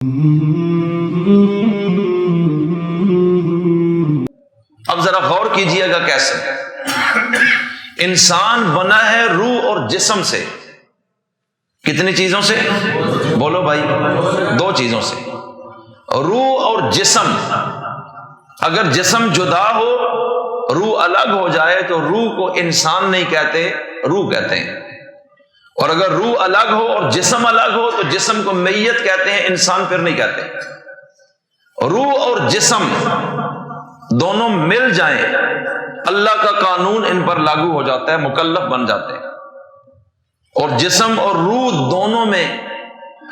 اب ذرا غور کیجئے گا کیسے انسان بنا ہے روح اور جسم سے. کتنی چیزوں سے؟ بولو بھائی. 2 چیزوں سے، روح اور جسم. اگر جسم جدا ہو، روح الگ ہو جائے تو روح کو انسان نہیں کہتے، روح کہتے ہیں. اور اگر روح الگ ہو اور جسم الگ ہو تو جسم کو میت کہتے ہیں، انسان پھر نہیں کہتے. روح اور جسم دونوں مل جائیں، اللہ کا قانون ان پر لاگو ہو جاتا ہے، مکلف بن جاتے ہیں. اور جسم اور روح دونوں میں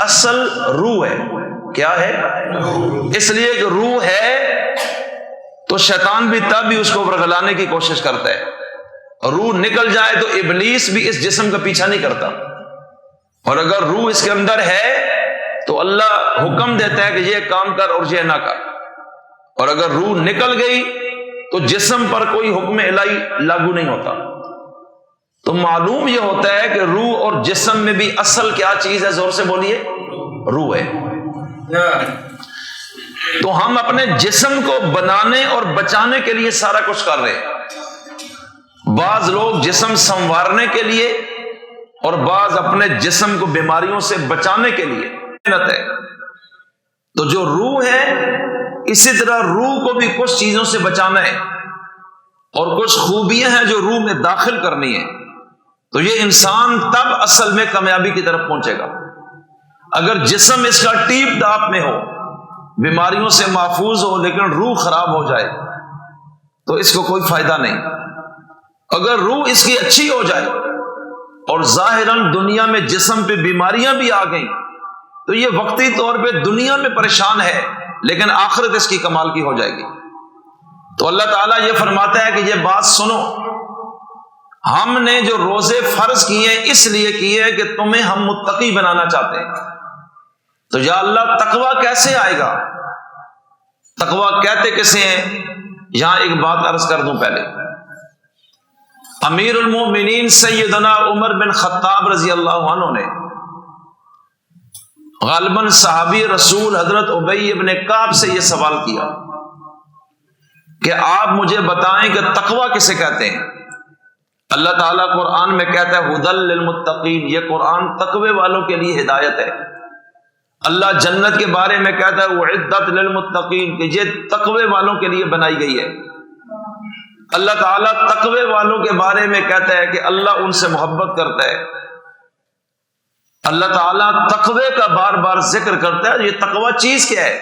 اصل روح ہے. کیا ہے؟ اس لیے کہ روح ہے تو شیطان بھی تب بھی اس کو ورگلانے کی کوشش کرتا ہے. روح نکل جائے تو ابلیس بھی اس جسم کا پیچھا نہیں کرتا. اور اگر روح اس کے اندر ہے تو اللہ حکم دیتا ہے کہ یہ کام کر اور یہ نہ کر. اور اگر روح نکل گئی تو جسم پر کوئی حکم الہی لاگو نہیں ہوتا. تو معلوم یہ ہوتا ہے کہ روح اور جسم میں بھی اصل کیا چیز ہے؟ زور سے بولیے. روح ہے. تو ہم اپنے جسم کو بنانے اور بچانے کے لیے سارا کچھ کر رہے ہیں. بعض لوگ جسم سنوارنے کے لیے اور بعض اپنے جسم کو بیماریوں سے بچانے کے لیے محنت ہے. تو جو روح ہے اسی طرح روح کو بھی کچھ چیزوں سے بچانا ہے اور کچھ خوبیاں ہیں جو روح میں داخل کرنی ہے. تو یہ انسان تب اصل میں کامیابی کی طرف پہنچے گا. اگر جسم اس کا ٹیپ ٹاپ میں ہو، بیماریوں سے محفوظ ہو، لیکن روح خراب ہو جائے تو اس کو کوئی فائدہ نہیں. اگر روح اس کی اچھی ہو جائے اور ظاہراً دنیا میں جسم پہ بیماریاں بھی آ گئیں تو یہ وقتی طور پہ دنیا میں پریشان ہے، لیکن آخرت اس کی کمال کی ہو جائے گی. تو اللہ تعالیٰ یہ فرماتا ہے کہ یہ بات سنو، ہم نے جو روزے فرض کیے اس لیے کیے کہ تمہیں ہم متقی بنانا چاہتے ہیں. تو یا اللہ تقویٰ کیسے آئے گا؟ تقویٰ کہتے کسے ہیں؟ یہاں ایک بات عرض کر دوں پہلے. امیر المومنین سیدنا عمر بن خطاب رضی اللہ عنہ نے غالباً صحابی رسول حضرت ابی بن کعب سے یہ سوال کیا کہ آپ مجھے بتائیں کہ تقویٰ کسے کہتے ہیں؟ اللہ تعالیٰ قرآن میں کہتا ہے ھدی للمتقین، یہ قرآن تقوی والوں کے لیے ہدایت ہے. اللہ جنت کے بارے میں کہتا ہے اعدت للمتقین، کہ یہ تقوی والوں کے لیے بنائی گئی ہے. اللہ تعالیٰ تقوی والوں کے بارے میں کہتا ہے کہ اللہ ان سے محبت کرتا ہے. اللہ تعالیٰ تقوی کا بار بار ذکر کرتا ہے. یہ تقوی چیز کیا ہے؟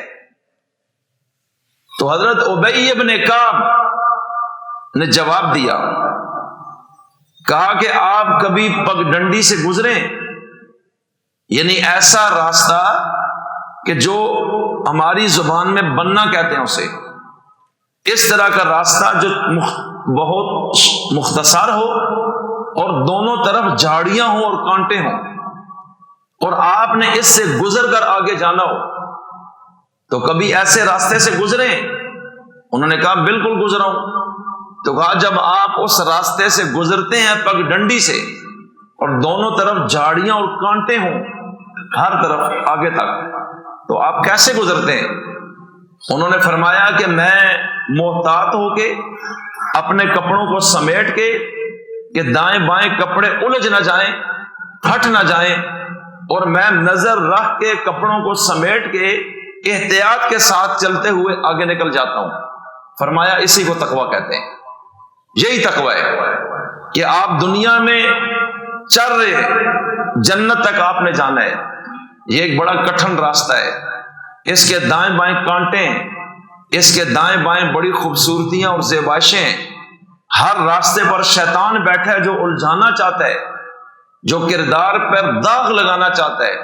تو حضرت ابی بن کعب نے جواب دیا، کہا کہ آپ کبھی پگ ڈنڈی سے گزریں، یعنی ایسا راستہ کہ جو ہماری زبان میں بننا کہتے ہیں اسے، اس طرح کا راستہ جو بہت مختصر ہو اور دونوں طرف جھاڑیاں ہوں اور کانٹے ہوں، اور آپ نے اس سے گزر کر آگے جانا ہو، تو کبھی ایسے راستے سے گزریں؟ انہوں نے کہا بالکل گزرا ہوں. تو کہا جب آپ اس راستے سے گزرتے ہیں پگ ڈنڈی سے اور دونوں طرف جھاڑیاں اور کانٹے ہوں ہر طرف آگے تک، تو آپ کیسے گزرتے ہیں؟ انہوں نے فرمایا کہ میں محتاط ہو کے اپنے کپڑوں کو سمیٹ کے کہ دائیں بائیں کپڑے الجھ نہ جائیں، پھٹ نہ جائیں، اور میں نظر رکھ کے کپڑوں کو سمیٹ کے احتیاط کے ساتھ چلتے ہوئے آگے نکل جاتا ہوں. فرمایا اسی کو تقویٰ کہتے ہیں. یہی تقویٰ ہے کہ آپ دنیا میں چل رہے، جنت تک آپ نے جانا ہے. یہ ایک بڑا کٹھن راستہ ہے، اس کے دائیں بائیں کانٹے ہیں، اس کے دائیں بائیں بڑی خوبصورتیاں اور زیبائشیں ہیں. ہر راستے پر شیطان بیٹھا ہے جو الجھانا چاہتا ہے، جو کردار پر داغ لگانا چاہتا ہے،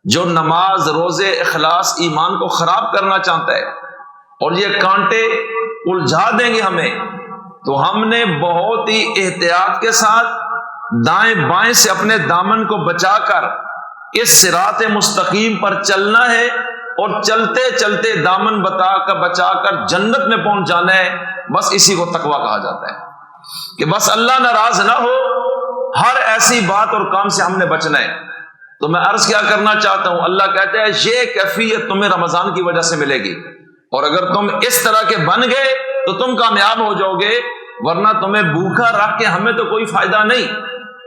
جو نماز روزے اخلاص ایمان کو خراب کرنا چاہتا ہے. اور یہ کانٹے الجھا دیں گے ہمیں. تو ہم نے بہت ہی احتیاط کے ساتھ دائیں بائیں سے اپنے دامن کو بچا کر اس صراط مستقیم پر چلنا ہے، اور چلتے چلتے دامن بچا کر جنت میں پہنچ جانا ہے. بس اسی کو تقویٰ کہا جاتا ہے کہ بس اللہ ناراض نہ ہو، ہر ایسی بات اور کام سے ہم نے بچنا ہے. تو میں عرض کیا کرنا چاہتا ہوں، اللہ کہتا ہے یہ کیفیت تمہیں رمضان کی وجہ سے ملے گی، اور اگر تم اس طرح کے بن گئے تو تم کامیاب ہو جاؤ گے، ورنہ تمہیں بھوکا رکھ کے ہمیں تو کوئی فائدہ نہیں،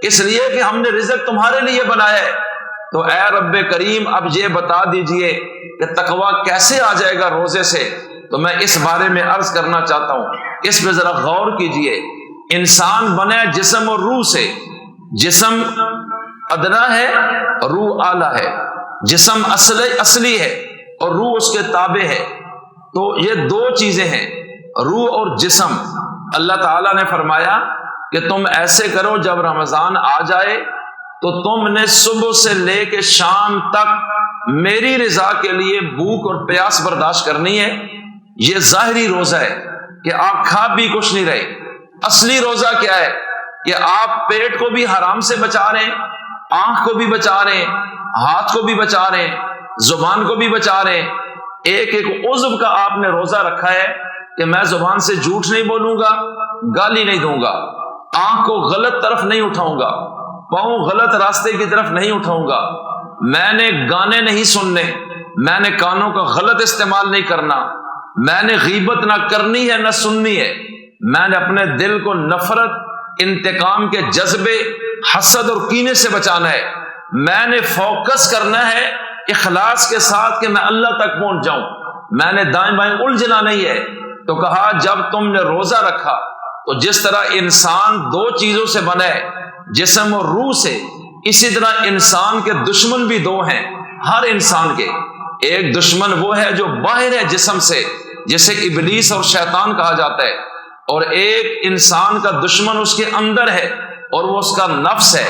اس لیے کہ ہم نے رزق تمہارے لیے بنایا ہے۔ تو اے رب کریم اب یہ بتا دیجئے کہ تقویٰ کیسے آ جائے گا روزے سے؟ تو میں اس بارے میں عرض کرنا چاہتا ہوں، اس پہ ذرا غور کیجئے۔ انسان بنے جسم اور روح سے، جسم ادنا ہے روح اعلیٰ ہے، جسم اصلی ہے اور روح اس کے تابع ہے، تو یہ دو چیزیں ہیں، روح اور جسم۔ اللہ تعالیٰ نے فرمایا کہ تم ایسے کرو، جب رمضان آ جائے تو تم نے صبح سے لے کے شام تک میری رضا کے لیے بھوک اور پیاس برداشت کرنی ہے۔ یہ ظاہری روزہ ہے کہ آپ کھا بھی کچھ نہیں رہے۔ اصلی روزہ کیا ہے کہ آپ پیٹ کو بھی حرام سے بچا رہے ہیں، آنکھ کو بھی بچا رہے ہیں، ہاتھ کو بھی بچا رہے ہیں، زبان کو بھی بچا رہے ہیں۔ ایک ایک عضو کا آپ نے روزہ رکھا ہے کہ میں زبان سے جھوٹ نہیں بولوں گا، گالی نہیں دوں گا، آنکھ کو غلط طرف نہیں اٹھاؤں گا، پاؤں غلط راستے کی طرف نہیں اٹھاؤں گا، میں نے گانے نہیں سننے، میں نے کانوں کا غلط استعمال نہیں کرنا، میں نے غیبت نہ کرنی ہے نہ سننی ہے، میں نے اپنے دل کو نفرت، انتقام کے جذبے، حسد اور کینے سے بچانا ہے، میں نے فوکس کرنا ہے اخلاص کے ساتھ کہ میں اللہ تک پہنچ جاؤں، میں نے دائیں بائیں الجھنا نہیں ہے۔ تو کہا جب تم نے روزہ رکھا تو جس طرح انسان دو چیزوں سے بنا ہے، جسم اور روح سے، اسی طرح انسان کے دشمن بھی دو ہیں ہر انسان کے۔ ایک دشمن وہ ہے جو باہر ہے جسم سے، جسے ابلیس اور شیطان کہا جاتا ہے، اور ایک انسان کا دشمن اس کے اندر ہے اور وہ اس کا نفس ہے۔